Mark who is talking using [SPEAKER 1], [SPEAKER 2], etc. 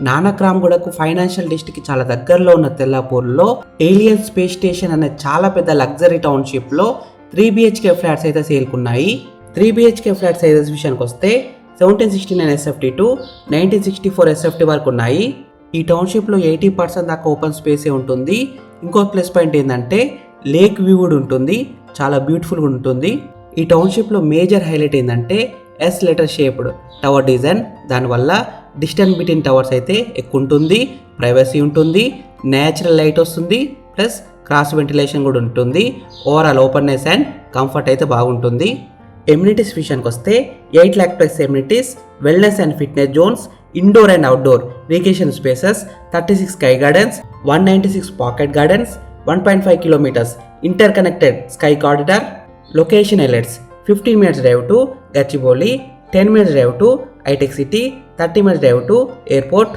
[SPEAKER 1] నానక్రామ్గూడకు financial district చాలా దగ్గరలో ఉన్న తెల్లాపూర్లో ఏలియన్ స్పేస్ స్టేషన్ అనే చాలా పెద్ద లగ్జరీ టౌన్షిప్లో 3 BHK ఫ్లాట్స్ అయితే సేల్కున్నాయి. 3 BHK ఫ్లాట్ సైజెస్ విషయానికి వస్తే 1769 SFT టు 1964 SFT వరకు ఉన్నాయి. ఈ టౌన్షిప్లో 80% దాకా ఓపెన్ స్పేసే ఉంటుంది. ఇంకో ప్లస్ పాయింట్ ఏంటంటే లేక్ వ్యూ కూడా ఉంటుంది, చాలా బ్యూటిఫుల్గా ఉంటుంది. ఈ టౌన్షిప్లో మేజర్ హైలైట్ ఏంటంటే S letter shaped tower design. దానివల్ల డిస్టెన్స్ బిట్వీన్ టవర్స్ అయితే ఎక్కువ ఉంటుంది, ప్రైవసీ ఉంటుంది, నేచురల్ లైట్ వస్తుంది, ప్లస్ క్రాస్ వెంటిలేషన్ కూడా ఉంటుంది. ఓవరాల్ ఓపెన్నెస్ అండ్ కంఫర్ట్ అయితే బాగుంటుంది. ఎమ్యూనిటీస్ విషయానికి వస్తే 8 lakh plus amenities, wellness and fitness zones, indoor and outdoor recreation spaces, 36 sky gardens, 196 pocket gardens, 1.5 kilometers interconnected sky corridor. Location highlights: 15 minutes drive to Gachibowli, 10 minutes drive to హైటెక్ City, 30 minutes drive to airport.